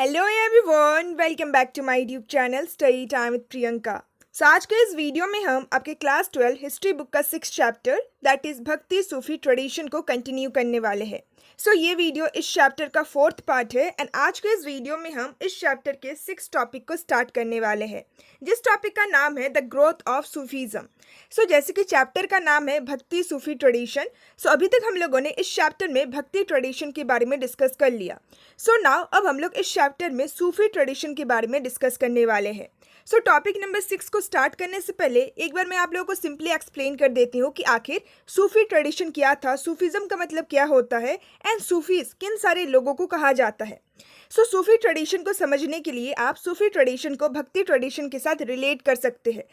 Hello everyone, welcome back to my YouTube channel study time with Priyanka. आज के इस video में हम आपके क्लास 12 हिस्ट्री बुक का 6th चैप्टर दैट इज़ भक्ति सूफी ट्रेडिशन को कंटिन्यू करने वाले हैं। ये वीडियो इस चैप्टर का 4th पार्ट है एंड आज के इस वीडियो में हम इस चैप्टर के 6th टॉपिक को स्टार्ट करने वाले हैं, जिस टॉपिक का नाम है द ग्रोथ ऑफ सूफीज़म। जैसे कि चैप्टर का नाम है भक्ति सूफी ट्रेडिशन। अभी तक हम लोगों ने इस चैप्टर में भक्ति ट्रेडिशन के बारे में डिस्कस कर लिया। नाउ अब हम लोग इस चैप्टर में सूफी ट्रेडिशन के बारे में डिस्कस करने वाले हैं। टॉपिक नंबर 6 को स्टार्ट करने से पहले एक बार मैं आप लोगों को सिंपली एक्सप्लेन कर देती हूँ कि आखिर सूफी ट्रेडिशन क्या था, सूफीज़म का मतलब क्या होता है एंड सूफीज किन सारे लोगों को कहा जाता है। सूफी ट्रेडिशन को समझने के लिए आप सूफी ट्रेडिशन को भक्ति ट्रेडिशन के साथ रिलेट कर सकते हैं।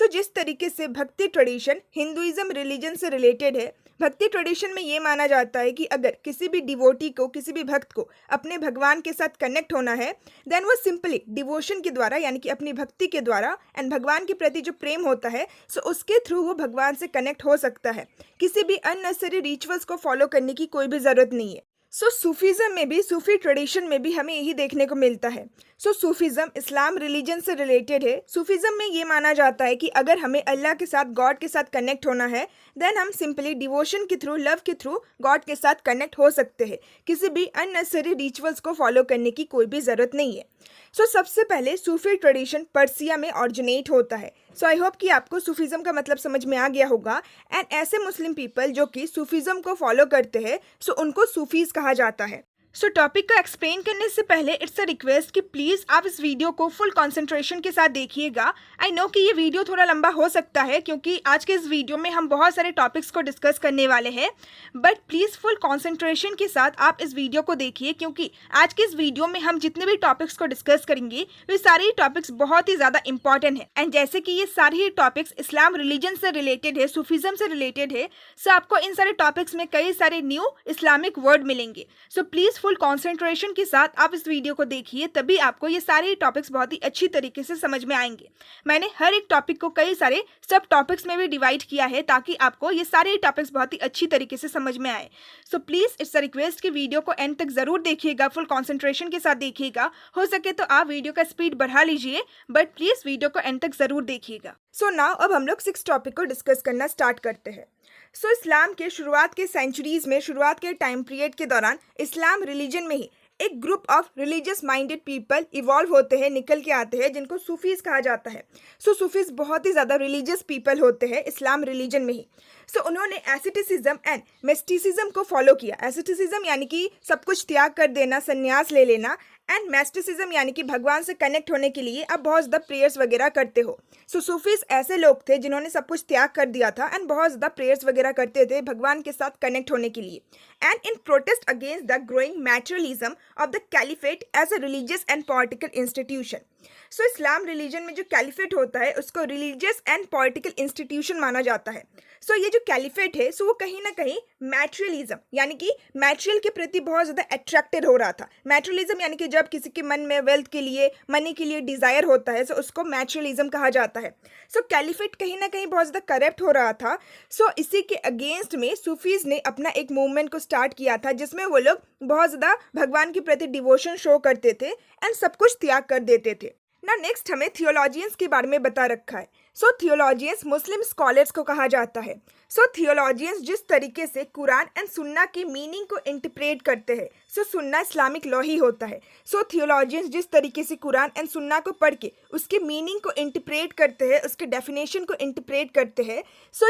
जिस तरीके से भक्ति ट्रेडिशन हिंदुइज्म रिलीजन से रिलेटेड है, भक्ति ट्रेडिशन में ये माना जाता है कि अगर किसी भी डिवोटी को, किसी भी भक्त को अपने भगवान के साथ कनेक्ट होना है, देन वो सिंपली डिवोशन के द्वारा यानी कि अपनी भक्ति के द्वारा एंड भगवान के प्रति जो प्रेम होता है उसके थ्रू वो भगवान से कनेक्ट हो सकता है। किसी भी अननेसेसरी रिचुअल्स को फॉलो करने की कोई भी ज़रूरत नहीं है। सूफीज़म में भी, सूफी ट्रेडिशन में भी हमें यही देखने को मिलता है। सूफीज़म इस्लाम रिलीजन से रिलेटेड है। सूफीज़म में ये माना जाता है कि अगर हमें अल्लाह के साथ, गॉड के साथ कनेक्ट होना है, देन हम सिंपली डिवोशन के थ्रू, लव के थ्रू गॉड के साथ कनेक्ट हो सकते हैं। किसी भी अननेसेसरी रिचुअल्स को फॉलो करने की कोई भी ज़रूरत नहीं है। सबसे पहले सूफी ट्रेडिशन पर्सिया में ऑरिजिनेट होता है। आई होप कि आपको सूफीज़म का मतलब समझ में आ गया होगा। एंड ऐसे मुस्लिम पीपल जो कि सूफीज़म को फॉलो करते हैं उनको सूफीज़ कहा जाता है। टॉपिक को एक्सप्लेन करने से पहले इट्स अ रिक्वेस्ट कि प्लीज़ आप इस वीडियो को फुल कंसंट्रेशन के साथ देखिएगा। आई नो कि ये वीडियो थोड़ा लंबा हो सकता है क्योंकि आज के इस वीडियो में हम बहुत सारे टॉपिक्स को डिस्कस करने वाले हैं, बट प्लीज़ फुल कंसंट्रेशन के साथ आप इस वीडियो को देखिए क्योंकि आज के इस वीडियो में हम जितने भी टॉपिक्स को डिस्कस करेंगे वे सारे ही टॉपिक्स बहुत ही ज़्यादा इंपॉर्टेंट हैं। एंड जैसे कि ये सारे ही टॉपिक्स इस्लाम रिलीजन से रिलेटेड है, सूफीज़म से रिलेटेड है, आपको इन सारे टॉपिक्स में कई सारे न्यू इस्लामिक वर्ड मिलेंगे। प्लीज़ फुल कंसंट्रेशन के साथ आप इस वीडियो को देखिए, तभी आपको ये सारे टॉपिक्स बहुत ही अच्छी तरीके से समझ में आएंगे। मैंने हर एक टॉपिक को कई सारे सब टॉपिक्स में भी डिवाइड किया है ताकि आपको ये सारे टॉपिक्स बहुत ही अच्छी तरीके से समझ में आए। प्लीज़ इट्स अ रिक्वेस्ट कि वीडियो को एंड तक ज़रूर देखिएगा, फुल कॉन्सेंट्रेशन के साथ देखिएगा। हो सके तो आप वीडियो का स्पीड बढ़ा लीजिए, बट प्लीज़ वीडियो को एंड तक ज़रूर देखिएगा। नाउ अब हम लोग 6 टॉपिक को डिस्कस करना स्टार्ट करते हैं। इस्लाम के शुरुआत के सेंचुरीज में, शुरुआत के टाइम पीरियड के दौरान इस्लाम रिलीजन में ही एक group of religious minded people evolve होते हैं, निकल के आते हैं, जिनको सूफीज़ कहा जाता है। सूफीज़ बहुत ही ज़्यादा रिलीजियस पीपल होते हैं इस्लाम रिलीजन में ही। उन्होंने एसिटिसिज्म एंड मिस्टिसिज्म को फॉलो किया। एसिटिसिज्म यानी कि सब कुछ त्याग कर देना, संन्यास ले लेना, एंड मिस्टिसिज्म यानी कि भगवान से कनेक्ट होने के लिए आप बहुत ज़्यादा प्रेयर्स वगैरह करते हो। सूफीज़ ऐसे लोग थे जिन्होंने सब कुछ त्याग कर दिया था एंड बहुत ज़्यादा प्रेयर्स वगैरह करते थे भगवान के साथ कनेक्ट होने के लिए। And in protest against the growing materialism of the caliphate as a religious and political institution. Islam religion में जो कैलिफेट होता है उसको रिलीजियस एंड पॉलिटिकल इंस्टीट्यूशन माना जाता है। ये जो कैलिफेट है वो कहीं ना कहीं मैटेरियलिज्म यानी कि मैटेरियल के प्रति बहुत ज़्यादा अट्रैक्टेड हो रहा था। मैटेरियलिज्म यानी कि जब किसी के मन में वेल्थ के लिए, मनी के लिए डिज़ायर होता है उसको मैटेरियलिज्म कहा जाता है। कैलिफेट कहीं ना कहीं बहुत ज़्यादा करप्ट हो रहा था। इसी के अगेंस्ट में सूफीज़ ने अपना एक मूवमेंट को स्टार्ट किया था जिसमें वो लोग बहुत ज़्यादा भगवान के प्रति डिवोशन शो करते थे एंड सब कुछ त्याग कर देते थे। नेक्स्ट हमें थियोलॉजियंस के बारे में बता रखा है। थियोलॉजियंस मुस्लिम स्कॉलर्स को कहा जाता है। थियोलॉजियंस जिस तरीके से कुरान एंड सुन्ना की मीनिंग को इंटरप्रेट करते हैं, सुन्ना इस्लामिक लॉ ही होता है। थियोलॉजियंस जिस तरीके से कुरान एंड सुन्ना को पढ़ के उसके मीनिंग को इंटरप्रेट करते हैं, उसके डेफिनेशन को इंटरप्रेट करते हैं,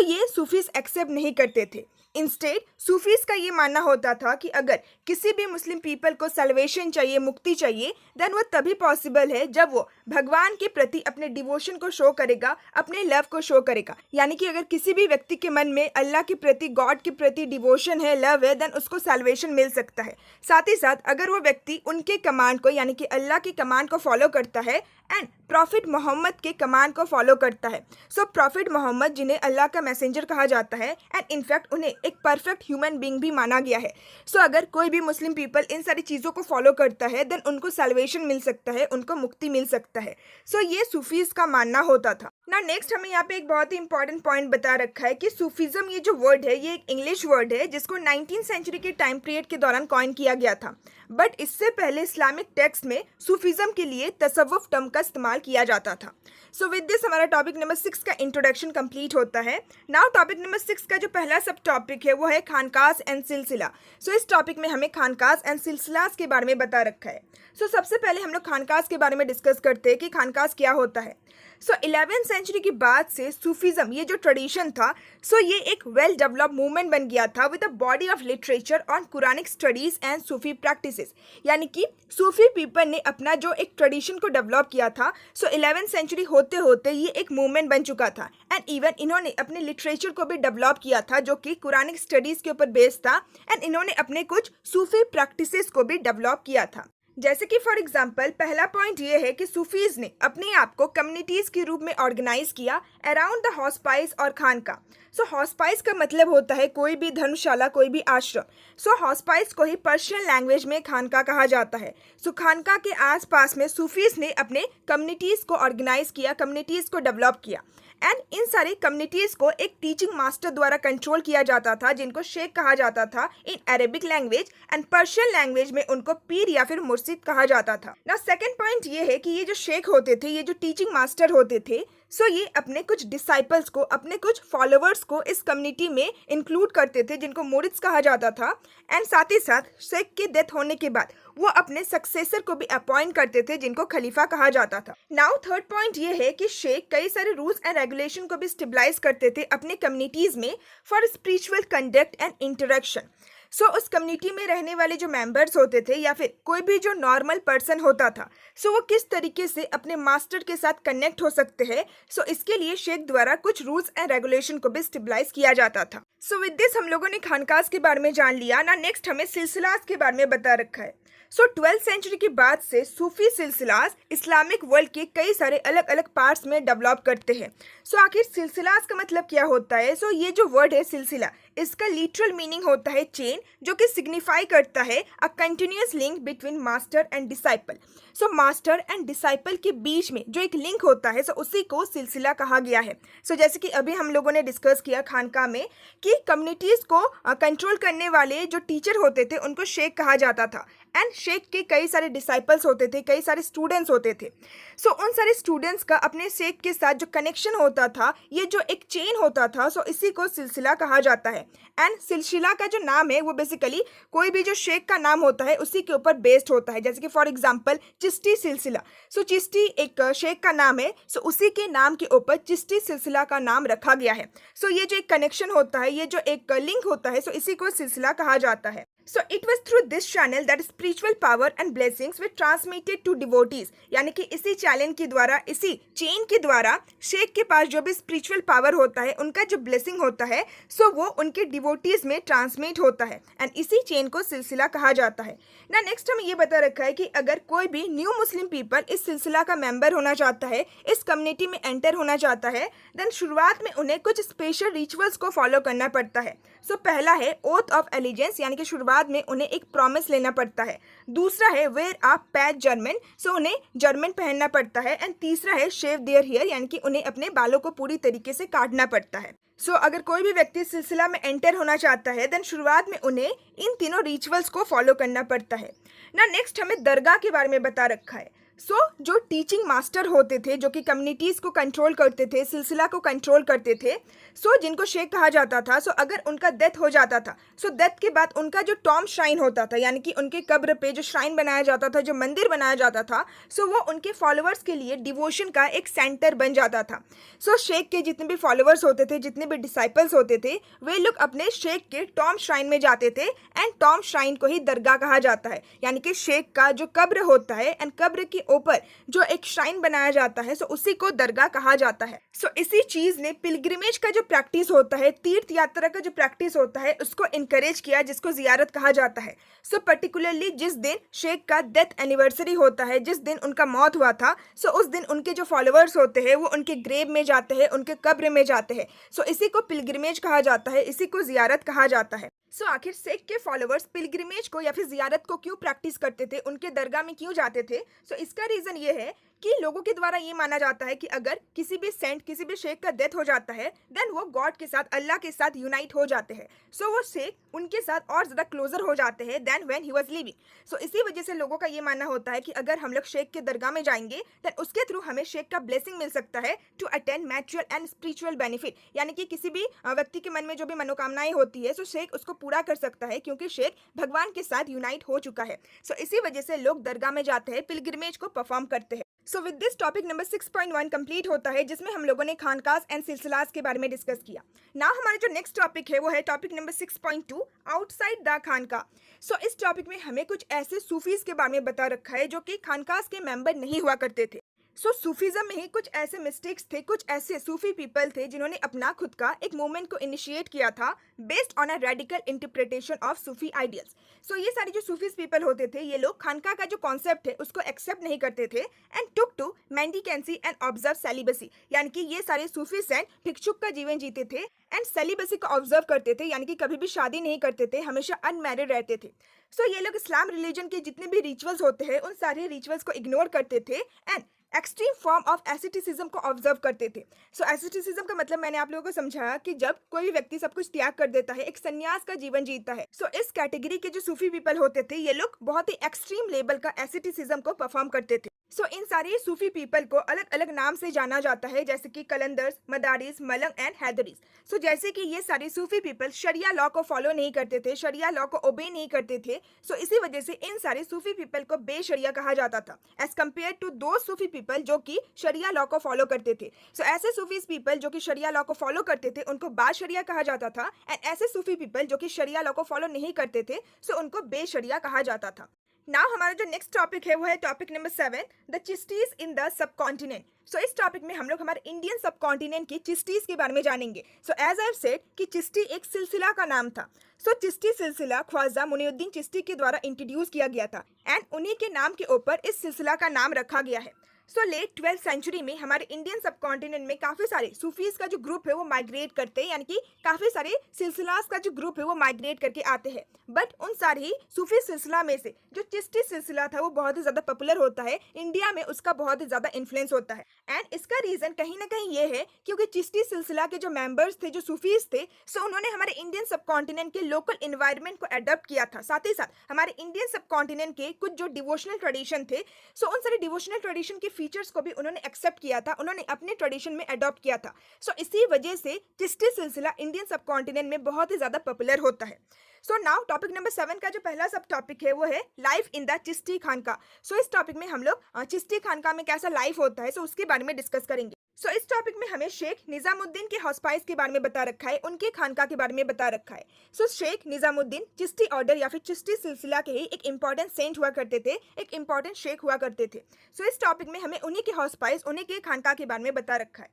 ये सूफीज़ एक्सेप्ट नहीं करते थे। इंस्टेड सूफीज़ का ये मानना होता था कि अगर किसी भी मुस्लिम पीपल को सल्वेशन चाहिए, मुक्ति चाहिए, देन वो तभी पॉसिबल है जब वो भगवान के प्रति अपने डिवोशन को शो करेगा, अपने लव को शो करेगा। यानी कि अगर किसी भी व्यक्ति के मन में अल्लाह के प्रति, गॉड के प्रति डिवोशन है, लव है, देन उसको सल्वेशन मिल सकता है। साथ ही साथ अगर वो व्यक्ति उनके कमांड को यानी कि अल्लाह के कमांड को फॉलो करता है एंड प्रॉफिट मोहम्मद के कमांड को फॉलो करता है। सो प्रॉफिट मोहम्मद, जिन्हें अल्लाह का मैसेंजर कहा जाता है एंड इनफैक्ट उन्हें एक परफेक्ट ह्यूमन बीइंग भी माना गया है। सो अगर कोई भी मुस्लिम पीपल इन सारी चीज़ों को फॉलो करता है देन उनको सैल्वेशन मिल सकता है, उनको मुक्ति मिल सकता है। सो ये सूफीज़ का मानना होता था ना। नेक्स्ट हमें यहाँ पे एक बहुत ही इंपॉर्टेंट पॉइंट बता रखा है कि सूफीज़म, ये जो वर्ड है ये एक इंग्लिश वर्ड है जिसको 19th सेंचुरी के टाइम पीरियड के दौरान कॉइन किया गया था। बट इससे पहले इस्लामिक टेक्स्ट में सूफीज़म के लिए तसव्वुफ टर्म का इस्तेमाल किया जाता था। सो विद दिस हमारा टॉपिक नंबर 6 का इंट्रोडक्शन कंप्लीट होता है। नाउ टॉपिक नंबर 6 का जो पहला सब टॉपिक है वो है खानकास एंड सिलसिला। सो इस टॉपिक में हमें खानकास एंड सिलसिलास के बारे में बता रखा है। सो सबसे पहले हम लोग खानकास के बारे में डिस्कस करते हैं कि खानकास क्या होता है। सो 11th सेंचुरी के बाद से सूफीज़म, ये जो ट्रेडिशन था, सो ये एक वेल डेवलप्ड मूवमेंट बन गया था with a body of literature on Quranic studies and Sufi practices. यानी कि सूफी पीपल ने अपना जो एक ट्रेडिशन को डेवलप किया था, सो 11th सेंचुरी होते होते ये एक मूवमेंट बन चुका था एंड इवन इन्होंने अपने लिटरेचर को भी डेवलप किया था जो कि कुरानिक स्टडीज़ के ऊपर बेस्ड था एंड इन्होंने अपने कुछ सूफी प्रैक्टिसेस को भी डेवलप किया था। जैसे कि फॉर एग्जांपल पहला पॉइंट ये है कि सूफीज़ ने अपने आप को कम्युनिटीज़ के रूप में ऑर्गेनाइज किया अराउंड द हॉस्पाइस और खानका। सो हॉस्पाइस का मतलब होता है कोई भी धर्मशाला, कोई भी आश्रम। सो हॉस्पाइस को ही पर्शियन लैंग्वेज में खानका कहा जाता है। सो खानका के आसपास में सूफीज़ ने अपने कम्युनिटीज़ को ऑर्गेनाइज किया, कम्युनिटीज़ को डेवलप किया एंड इन सारी कम्युनिटीज़ को एक टीचिंग मास्टर द्वारा कंट्रोल किया जाता था जिनको शेख कहा जाता था इन Arabic language and Persian language में उनको पीर या फिर मुर्शिद कहा जाता था ना। सेकंड पॉइंट ये है कि ये जो शेख होते थे, ये जो टीचिंग मास्टर होते थे, सो ये अपने कुछ डिसाइपल्स को, अपने कुछ फॉलोअर्स को इस कम्युनिटी में इंक्लूड करते थे जिनको मुरिद्स कहा जाता था एंड साथ ही साथ शेख के डेथ होने के बाद वो अपने सक्सेसर को भी अपॉइंट करते थे जिनको खलीफा कहा जाता था। नाउ थर्ड पॉइंट ये है कि शेख कई सारे रूल्स एंड रेगुलेशन को भी स्टेबलाइज करते थे अपने कम्युनिटीज़ में for spiritual conduct and interaction. So उस कम्युनिटी में रहने वाले जो मेंबर्स होते थे या फिर कोई भी जो नॉर्मल पर्सन होता था, सो वो किस तरीके से अपने मास्टर के साथ कनेक्ट हो सकते हैं, सो इसके लिए शेख द्वारा कुछ रूल्स एंड रेगुलेशन को भी स्टेबलाइज किया जाता था। सो विद दिस हम लोगों ने खानकास के बारे में जान लिया ना। नेक्स्ट हमें सिलसिलास के बारे में बता रखा है। सो 12th सेंचुरी के बाद से सूफी सिलसिलास इस्लामिक वर्ल्ड के कई सारे अलग अलग पार्ट्स में डेवलप करते हैं। सो आखिर सिलसिलास का मतलब क्या होता है? सो ये जो वर्ड है सिलसिला, इसका लिटरल मीनिंग होता है चेन, जो कि सिग्निफाई करता है a continuous link between master and disciple. So master and disciple के बीच में जो एक लिंक होता है, सो उसी को सिलसिला कहा गया है। सो जैसे कि अभी हम लोगों ने डिस्कस किया खानका में कि कम्युनिटीज़ को कंट्रोल करने वाले जो टीचर होते थे उनको शेख कहा जाता था एंड शेख के कई सारे डिसाइपल्स होते थे, कई सारे स्टूडेंट्स होते थे। सो उन सारे स्टूडेंट्स का अपने शेख के साथ जो कनेक्शन होता था, ये जो एक चेन होता था, सो इसी को सिलसिला कहा जाता है। एंड सिलसिला का जो नाम है वो बेसिकली कोई भी जो शेख का नाम होता है उसी के ऊपर बेस्ड होता है। जैसे कि फॉर एग्जांपल चिश्ती सिलसिला, सो चिश्ती एक शेख का नाम है, सो उसी के नाम के ऊपर चिश्ती सिलसिला का नाम रखा गया है। सो ये जो एक कनेक्शन होता है, ये जो एक लिंक होता है, सो इसी को सिलसिला कहा जाता है। So it was through this channel that spiritual power and blessings were transmitted to devotees। यानी कि इसी चैनल के द्वारा, इसी चेन के द्वारा शेख के पास जो भी स्पिरिचुअल पावर होता है, उनका जो ब्लेसिंग होता है, सो वो उनके डिवोटीज में ट्रांसमिट होता है एंड इसी चेन को सिलसिला कहा जाता है ना। नेक्स्ट हमें ये बता रखा है कि अगर कोई भी न्यू मुस्लिम पीपल इस सिलसिला का मेंबर होना चाहता है, इस कम्युनिटी में एंटर होना चाहता है, देन शुरुआत में उन्हें कुछ स्पेशल रिचुअल्स को फॉलो करना पड़ता है। सो पहला है ओथ ऑफ एलिजेंस, यानी कि शुरुआत में उन्हें एक प्रॉमिस लेना पड़ता है। दूसरा है वेयर अ पैच जर्मन, सो उन्हें जर्मन पहनना पड़ता है एंड तीसरा है शेव देयर हेयर, यानी कि उन्हें अपने बालों को पूरी तरीके से काटना पड़ता है। सो अगर कोई भी व्यक्ति सिलसिला में एंटर होना चाहता है, देन शुरुआत में उन्हें इन तीनों रिचुअल्स को फॉलो करना पड़ता है ना। नेक्स्ट हमें दरगाह के बारे में बता रखा है। सो जो टीचिंग मास्टर होते थे, जो कि कम्युनिटीज़ को कंट्रोल करते थे, सिलसिला को कंट्रोल करते थे, सो जिनको शेख कहा जाता था, सो अगर उनका डेथ हो जाता था, सो डेथ के बाद उनका जो टॉम श्राइन होता था, यानी कि उनके कब्र पे जो श्राइन बनाया जाता था, जो मंदिर बनाया जाता था, सो वो उनके फॉलोअर्स के लिए डिवोशन का एक सेंटर बन जाता था। सो शेख के जितने भी फॉलोअर्स होते थे, जितने भी डिसाइपल्स होते थे, वे लोग अपने शेख के टॉम श्राइन में जाते थे एंड टॉम श्राइन को ही दरगाह कहा जाता है, यानी कि शेख का जो कब्र होता है एंड कब्र के ऊपर जो एक श्राइन बनाया जाता है, सो उसी को दरगाह कहा जाता है। सो इसी चीज़ ने पिलग्रिमेज का जो प्रैक्टिस होता है, तीर्थ यात्रा का जो प्रैक्टिस होता है, उसको इनकरेज किया, जिसको जियारत कहा जाता है। सो पर्टिकुलरली जिस दिन शेख का डेथ एनिवर्सरी होता है, जिस दिन उनका मौत हुआ था, सो उस दिन उनके जो फॉलोअर्स होते हैं वो उनके ग्रेव में जाते हैं, उनके कब्र में जाते हैं। सो इसी को पिलग्रिमेज कहा जाता है, इसी को जियारत कहा जाता है। सो आखिर सिख के फॉलोअर्स पिलग्रिमेज को या फिर जियारत को क्यों प्रैक्टिस करते थे, उनके दरगाह में क्यों जाते थे? सो इसका रीज़न ये है कि लोगों के द्वारा ये माना जाता है कि अगर किसी भी सेंट, किसी भी शेख का डेथ हो जाता है, देन वो गॉड के साथ, अल्लाह के साथ यूनाइट हो जाते हैं। सो वो शेख उनके साथ और ज़्यादा क्लोजर हो जाते हैं then when he was living. So इसी वजह से लोगों का ये मानना होता है कि अगर हम लोग शेख के दरगाह में जाएंगे, देन उसके थ्रू हमें शेख का ब्लेसिंग मिल सकता है to attain material and spiritual benefit, यानी कि किसी भी व्यक्ति के मन में जो भी मनोकामनाएं होती है, सो शेख उसको पूरा कर सकता है, क्योंकि शेख भगवान के साथ यूनाइट हो चुका है। सो इसी वजह से लोग दरगाह में जाते हैं, पिलग्रिमेज को परफॉर्म करते हैं। सो with this topic number 6.1 complete होता है, जिसमें हम लोगों ने खानकास एंड सिलसिलास के बारे में डिस्कस किया। नाउ हमारा जो नेक्स्ट टॉपिक है वो है टॉपिक नंबर 6.2 आउटसाइड द खानका। सो इस टॉपिक में हमें कुछ ऐसे सूफीज के बारे में बता रखा है जो कि खानकास के मेंबर नहीं हुआ करते थे। सो सूफीज़म में ही कुछ ऐसे मिस्टेक्स थे, कुछ ऐसे सूफी पीपल थे जिन्होंने अपना खुद का एक मूवमेंट को इनिशिएट किया था based on a radical interpretation of Sufi ideals. So ये सारे जो सूफीज पीपल होते थे, ये लोग खानका का जो कॉन्सेप्ट है उसको एक्सेप्ट नहीं करते थे and took to mendicancy and observe celibacy, यानी कि ये सारे सूफी सेंट भिक्षुक का जीवन जीते थे एंड सेलिबसी को ऑब्जर्व करते थे, यानी कि कभी भी शादी नहीं करते थे, हमेशा अनमैरिड रहते थे। सो ये लोग इस्लाम रिलीजन के जितने भी रिचुअल्स होते हैं उन सारे रिचुअल्स को इग्नोर करते थे एंड एक्सट्रीम फॉर्म ऑफ एसिटिसिज्म को ऑब्जर्व करते थे। सो एसिटिसिज्म का मतलब मैंने आप लोगों को समझाया कि जब कोई भी व्यक्ति सब कुछ त्याग कर देता है, एक संन्यास का जीवन जीता है। सो इस कैटेगरी के जो सूफी पीपल होते थे, ये लोग बहुत ही एक्सट्रीम लेवल का एसिटिसिज्म को परफॉर्म करते थे। सो इन सारे सूफी पीपल को अलग अलग नाम से जाना जाता है, जैसे कि कलंदर्स, मदारिस, मलंग एंड हैदरीस। सो जैसे कि ये सारे सूफी पीपल शरिया लॉ को फॉलो नहीं करते थे, शरिया लॉ को ओबे नहीं करते थे। सो इसी वजह से इन सारे सूफी पीपल को बेशरिया कहा जाता था, एज कम्पेयर टू दो सूफी पीपल जो कि शरिया लॉ को फॉलो करते थे। सो ऐसे सूफीज पीपल जो कि शरिया लॉ को फॉलो करते थे उनको बाशरिया कहा जाता था, एंड ऐसे सूफी पीपल जो कि शरिया लॉ को फॉलो नहीं करते थे, सो उनको बेशरिया कहा जाता था। नाउ हमारा जो नेक्स्ट टॉपिक है वो है topic number 7, the Chishtis in the subcontinent. So इस टॉपिक में हम लोग हमारे इंडियन सब कॉन्टिनेंट की चिश्तीज के बारे में जानेंगे। So as I have said कि चिश्ती एक सिलसिला का नाम था। सो चिश्ती सिलसिला ख्वाजा मुइनुद्दीन चिश्ती के द्वारा इंट्रोड्यूस किया गया था एंड उन्हीं के नाम के ऊपर इस सिलसिला का नाम रखा गया है। सो लेट 12th सेंचुरी में हमारे इंडियन सब कॉन्टिनेंट में काफ़ी सारे सूफीज का जो ग्रुप है वो माइग्रेट करते हैं, यानी कि काफ़ी सारे सिलसिलास का जो ग्रुप है वो माइग्रेट करके आते हैं। बट उन सारे ही सूफी सिलसिला में से जो चिश्ती सिलसिला था वो बहुत ही ज़्यादा पॉपुलर होता है, इंडिया में उसका बहुत ही ज़्यादा इन्फ्लुएंस होता है। एंड इसका रीज़न कहीं ना कहीं ये है क्योंकि चिश्ती सिलसिला के जो मेंबर्स थे, जो सूफीज थे, सो उन्होंने हमारे इंडियन सब कॉन्टिनेंट के लोकल इन्वायरमेंट को अडॉप्ट किया था। साथ ही साथ हमारे इंडियन सब कॉन्टिनेंट के कुछ जो डिवोशनल ट्रेडिशन थे, सो उन सारे डिवोशनल ट्रेडिशन के फीचर्स को भी उन्होंने एक्सेप्ट किया था, उन्होंने अपने ट्रेडिशन में अडॉप्ट किया था। सो इसी वजह से चिश्ती सिलसिला इंडियन सब कॉन्टिनेंट में बहुत ही ज़्यादा पॉपुलर होता है। सो नाउ टॉपिक नंबर 7 का जो पहला सब टॉपिक है वो है लाइफ इन द चिश्ती खानका। सो इस टॉपिक में हम लोग चिश्ती खानका में कैसा लाइफ होता है, सो उसके बारे में डिस्कस करेंगे। सो इस टॉपिक में हमें शेख निजामुद्दीन के हॉस्पाइस के बारे में बता रखा है, उनके खानका के बारे में बता रखा है। सो शेख निजामुद्दीन चिश्ती ऑर्डर या फिर चिश्ती सिलसिला के ही एक इंपॉर्टेंट सेंट हुआ करते थे, एक इंपॉर्टेंट शेख हुआ करते थे। सो इस टॉपिक में हमें उन्हीं के हॉस्पाइस, उन्हीं के खानका के बारे में बता रखा है।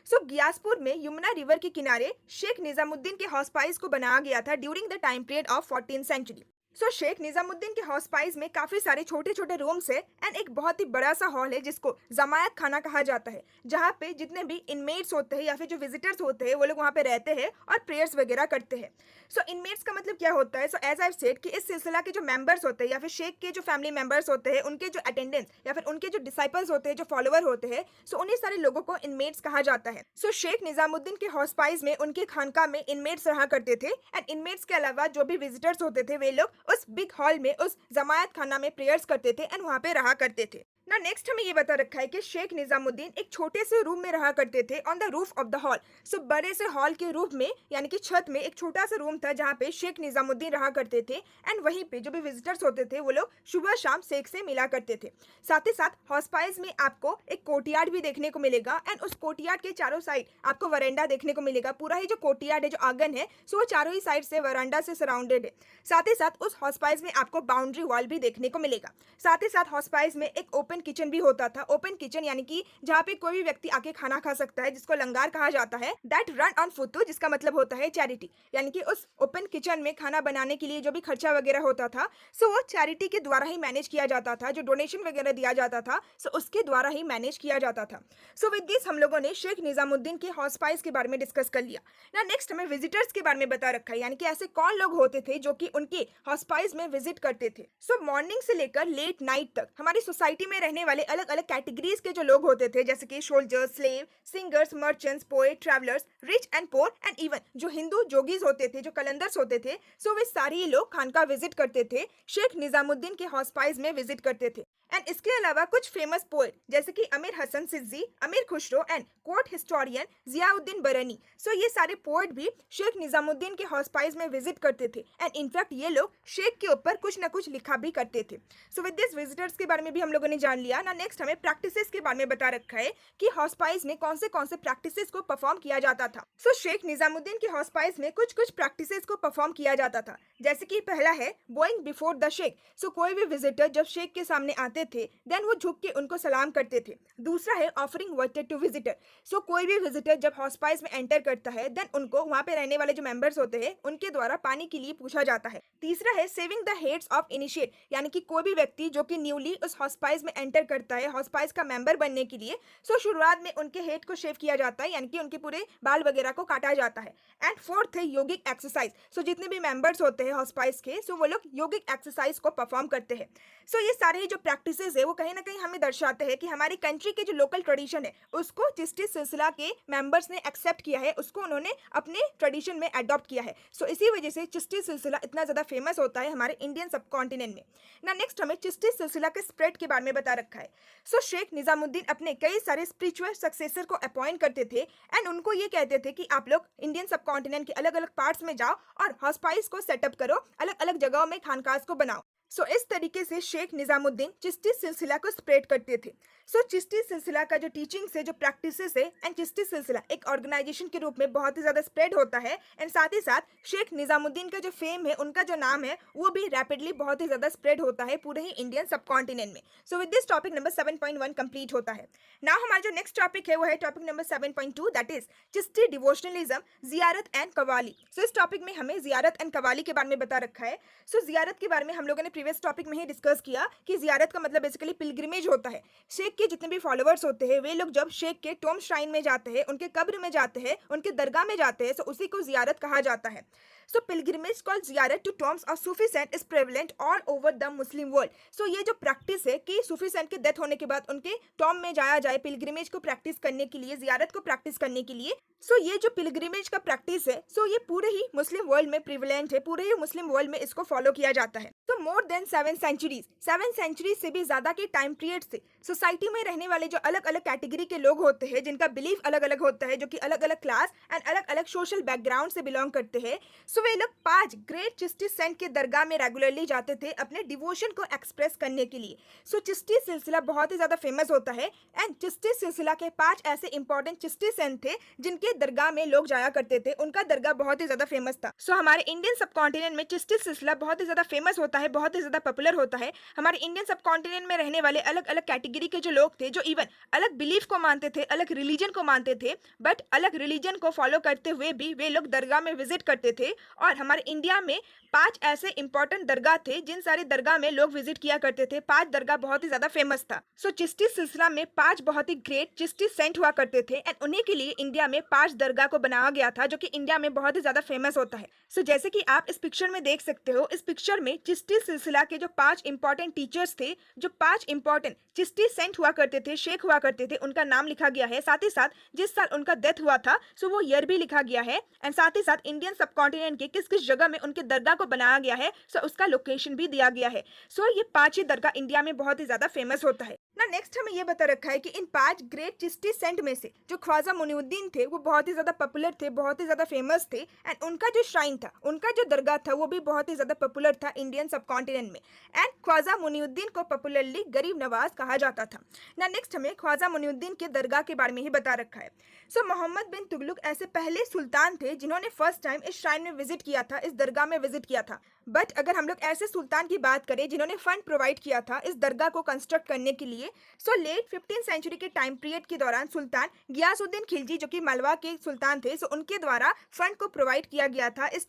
सो गियासपुर में यमुना रिवर के किनारे शेख निजामुद्दीन के हॉस्पाइस को बनाया गया था during the time period of 14th century. So Sheikh Nizamuddin के हॉस्पाइस में काफ़ी सारे छोटे छोटे रूम्स है एंड एक बहुत ही बड़ा सा हॉल है जिसको जमायत खाना कहा जाता है, जहाँ पे जितने भी इनमेट्स होते हैं या फिर जो विजिटर्स होते हैं वो लोग वहाँ पे रहते हैं और प्रेयर्स वगैरह करते हैं। सो इनमेट्स का मतलब क्या होता है? सो एज आई सेड कि इस सिलसिला के जो मेंबर्स होते हैं या फिर शेख के जो फैमिली मेंबर्स होते हैं, उनके जो अटेंडेंस या फिर उनके जो डिसाइपल्स होते हैं, जो फॉलोअर होते हैं, सो उन्हीं सारे लोगों को इनमेट्स कहा जाता है। सो शेख निजामुद्दीन के हॉस्पाइस में, उनके खानका में इनमेट्स रहा करते थे एंड इनमेट्स के अलावा जो भी विजिटर्स होते थे वे लोग उस बिग हॉल में, उस जमायत खाना में प्रेयर्स करते थे एंड वहाँ पे रहा करते थे। ना नेक्स्ट हमें ये बता रखा है कि शेख निजामुद्दीन एक छोटे से रूम में रहा करते थे on the roof of the hall. So बड़े से हॉल के रूफ में यानी कि छत में एक छोटा सा रूम था जहाँ पे शेख निजामुद्दीन रहा करते थे एंड वहीं पे जो भी विजिटर्स होते थे वो लोग सुबह शाम शेख से मिला करते थे। साथ ही साथ हॉस्पाइस में आपको एक कोर्टयार्ड भी देखने को मिलेगा एंड उस कोर्टयार्ड के चारों साइड आपको वरांडा देखने को मिलेगा। पूरा ही जो कोर्टयार्ड है, जो आंगन है, सो वो चारों ही साइड से वरांडा से सराउंडेड है। साथ ही साथ उस हॉस्पाइस में आपको बाउंड्री वॉल भी देखने को मिलेगा। साथ ही साथ हॉस्पाइस में एक ओपन ओपन किचन भी होता था। ओपन किचन यानी कि जहाँ पे कोई भी व्यक्ति आके खाना खा सकता है, जिसको लंगार कहा जाता है। दैट रन ऑन फुतू, जिसका मतलब होता है चैरिटी, यानी कि उस ओपन किचन में खाना बनाने के लिए जो भी खर्चा वगैरह होता था, सो वो चैरिटी के द्वारा ही मैनेज किया जाता था। जो डोनेशन वगैरह दिया जाता था, सो उसके द्वारा ही मैनेज किया जाता था। सो विद दिस हम लोगों ने शेख निजामुद्दीन के हाउस स्पाइस के बारे में डिस्कस कर लिया ना। नेक्स्ट हमें विजिटर्स के बारे में बता रखा है, यानी कि ऐसे कौन लोग होते थे जो कि उनके हाउस स्पाइस में विजिट करते थे। सो मॉर्निंग से लेकर लेट नाइट तक हमारी सोसाइटी में रहने वाले अलग अलग कैटेगरीज के जो लोग होते थे, जैसे कि soldiers, slave, singers, merchants, poet, travellers, rich and poor and even जो हिंदू जोगीज होते थे, जो कलंदर्स होते थे, सो वे सारे ही लोग खानका विजिट करते थे, शेख निजामुद्दीन के हाउस स्पाइस में विजिट करते थे। एंड इसके अलावा कुछ फेमस पोएट जैसे कि अमीर Hasan Siddi, Amir Khusrau and court historian Ziauddin Barani, so ये सारे पोएट भी शेख निजामुद्दीन के हाउस स्पाइस में विजिट करते थे। एंड इनफैक्ट ये लोग शेख के ऊपर कुछ ना कुछ लिखा भी करते थे। सो विद दिस विजिटर्स के बारे में भी हम लोगों ने जान लिया ना। नेक्स्ट हमें प्रैक्टिसेस के बारे में बता रखा है कि हाउस स्पाइस में कौन से प्रैक्टिसेस को परफॉर्म किया जाता था। सो शेख निजामुद्दीन के हाउस स्पाइस में कुछ कुछ प्रैक्टिसेस को परफॉर्म किया जाता था, जैसे कि पहला है बोइंग बिफोर द शेख। सो कोई भी विजिटर जब शेख के सामने आते थे, देन वो झुक के उनको सलाम करते थे। दूसरा है ऑफरिंग वाटर टू विजिटर। सो कोई भी विजिटर जब हाउस स्पाइस में एंटर करता है, देन उनको वहां पे रहने वाले जो मेंबर्स होते हैं उनके द्वारा पानी के लिए पूछा जाता है। तीसरा है saving the heads of initiate, यानी कि कोई भी व्यक्ति जो कि न्यूली उस हाउस स्पाइस में एंटर करता है हाउस स्पाइस का मेंबर बनने के लिए, सो शुरुआत में उनके हेड को शेव किया जाता है, यानी कि उनके पूरे बाल वगैरह को काटा जाता है। एंड फोर्थ है योगिक एक्सरसाइज। सो जितने भी मेंबर्स होते हैं हाउस स्पाइस के, सो वो लोग योगिक एक्सरसाइज को परफॉर्म करते हैं। सो ये सारे जो प्रैक्टिसेस है वो कहीं ना कहीं हमें दर्शाते हैं कि हमारी कंट्री के जो लोकल ट्रेडिशन है उसको चिश्ती सिलसिला के मेंबर्स ने एक्सेप्ट किया है, उसको उन्होंने अपने ट्रेडिशन में अडॉप्ट किया है। सो इसी वजह से चिश्ती सिलसिला इतना ज़्यादा फेमस होता है हमारे इंडियन सब कॉन्टिनेंट में ना। नेक्स्ट हमें चिश्ती सिलसिला के स्प्रेड के बारे में बता रखा है। सो शेख निजामुद्दीन अपने कई सारे स्पिरिचुअल सक्सेसर को अपॉइंट करते थे एंड उनको ये कहते थे कि आप लोग इंडियन सब कॉन्टिनेंट के अलग अलग पार्ट्स में जाओ और हाउस स्पाइस को सेटअप करो, अलग अलग जगहों में खानकाज को बनाओ। सो इस तरीके से शेख निजामुद्दीन चिश्ती सिलसिला को स्प्रेड करते थे। सो चिश्ती सिलसिला का जो टीचिंग्स है, जो प्रैक्टिसेस है, एंड चिश्ती सिलसिला एक ऑर्गेनाइजेशन के रूप में बहुत ही ज़्यादा स्प्रेड होता है। एंड साथ ही साथ शेख निजामुद्दीन का जो फेम है, उनका जो नाम है, वो भी रैपिडली बहुत ही ज़्यादा स्प्रेड होता है पूरे ही इंडियन सब कॉन्टिनेंट में। सो with this topic number 7.1 complete होता है। नाउ हमारा जो नेक्स्ट टॉपिक है वो है topic number 7.2, that is Chishti devotionalism, ziyarat and qawwali. सो इस टॉपिक में हमें जियारत एंड कवाली के बारे में बता रखा है। सो जियारत के बारे में हम लोगों ने प्रीवियस टॉपिक में ही डिस्कस किया कि जियारत का मतलब बेसिकली पिलग्रिमेज होता है। शेख के जितने भी फॉलोअर्स होते हैं वे लोग जब शेख के टॉम श्राइन में जाते हैं, उनके कब्र में जाते हैं, उनके दरगाह में जाते हैं, तो उसी को जियारत कहा जाता है। So pilgrimage called ziyarat to tombs of Sufi saint is prevalent all over the Muslim world. So ये जो प्रैक्टिस है कि सूफी सेंट के डेथ होने के बाद उनके टॉम में जाया जाए पिलग्रिमेज को प्रैक्टिस करने के लिए, जियारत को प्रैक्टिस करने के लिए, सो ये जो पिलग्रिमेज का प्रैक्टिस है, सो ये पूरे ही मुस्लिम वर्ल्ड में प्रिवलेंट है, पूरे ही मुस्लिम वर्ल्ड में इसको फॉलो किया जाता है। तो मोर देन 7 सेंचुरीज से भी ज्यादा के टाइम पीरियड से सोसाइटी में रहने वाले जो अलग अलग कैटेगरी के लोग होते हैं, जिनका बिलीफ अलग अलग होता है, जो कि अलग अलग क्लास एंड अलग अलग सोशल बैकग्राउंड से बिलोंग करते हैं, सो वे लोग 5 ग्रेट चिश्ती सेंट के दरगाह में रेगुलरली जाते थे अपने डिवोशन को एक्सप्रेस करने के लिए। सो चिश्ती सिलसिला बहुत ही ज्यादा फेमस होता है एंड चिश्ती सिलसिला के 5 ऐसे इंपॉर्टेंट चिश्ती सेंट थे जिनके दरगाह में लोग जाया करते थे, उनका दरगाह बहुत ही ज्यादा फेमस था। सो हमारे इंडियन सब कॉन्टिनेंट में चिश्ती सिलसिला बहुत ही ज्यादा फेमस होता है, बहुत ही ज्यादा पॉपुलर होता है। हमारे इंडियन सब कॉन्टिनेंट में रहने वाले अलग अलग कैटेगरी के जो लोग थे, जो इवन अलग बिलीफ को मानते थे, अलग रिलीजन को मानते थे, बट अलग रिलीजन को फॉलो करते हुए भी वे लोग दरगाह में विजिट करते थे। और हमारे इंडिया में 5 ऐसे इंपॉर्टेंट दरगाह थे जिन सारे दरगाह में लोग विजिट किया करते थे। 5 दरगाह बहुत ही ज्यादा फेमस था। सो चिश्ती सिलसिला में 5 बहुत ही ग्रेट चिश्ती सेंट हुआ करते थे एंड उन्हीं के लिए इंडिया में 5 दरगाह को बनाया गया था, जो कि इंडिया में बहुत ही ज्यादा फेमस होता है। सो जैसे कि आप इस पिक्चर में देख सकते हो, इस पिक्चर में चिश्ती सिलसिला के जो 5 इंपॉर्टेंट टीचर्स थे, जो 5 इंपॉर्टेंट चिश्ती सेंट हुआ करते थे, शेख हुआ करते थे, उनका नाम लिखा गया है। साथ ही साथ जिस साल उनका डेथ हुआ था, सो वो ईयर भी लिखा गया है एंड साथ ही साथ इंडियन सब कॉन्टिनेंट के किस किस जगह में उनके दरगाह को बनाया गया है, सो उसका लोकेशन भी दिया गया है। सो ये 5 ही दरगाह इंडिया में बहुत ही ज्यादा फेमस होता है ना। नेक्स्ट हमें ये बता रखा है कि इन 5 ग्रेट चिश्ती सेंट में से जो ख्वाजा मुइनुद्दीन थे वो बहुत ही ज्यादा पॉपुलर थे, बहुत ही ज्यादा फेमस थे एंड उनका जो श्राइन था, उनका जो दरगाह था, वो भी बहुत ही ज्यादा पॉपुलर था इंडियन सब कॉन्टिनेंट में। एंड ख्वाजा मुइनुद्दीन को पॉपुलरली गरीब नवाज कहा जाता था ना। नेक्स्ट हमें ख्वाजा मुइनुद्दीन के दरगाह के बारे में ही बता रखा है। सो मोहम्मद बिन तुगलक ऐसे पहले सुल्तान थे जिन्होंने फर्स्ट टाइम इस श्राइन में विजिट किया था, इस दरगाह में विजिट किया था। बट अगर हम लोग ऐसे सुल्तान की बात करें जिन्होंने फंड प्रोवाइड किया था इस दरगाह को कंस्ट्रक्ट करने के लिए, सो लेट 15th सेंचुरी के टाइम पीरियड के दौरान सुल्तान गियासुद्दीन खिलजी जो कि मालवा के सुल्तान थे, सो उनके द्वारा फंड को प्रोवाइड किया गया था इस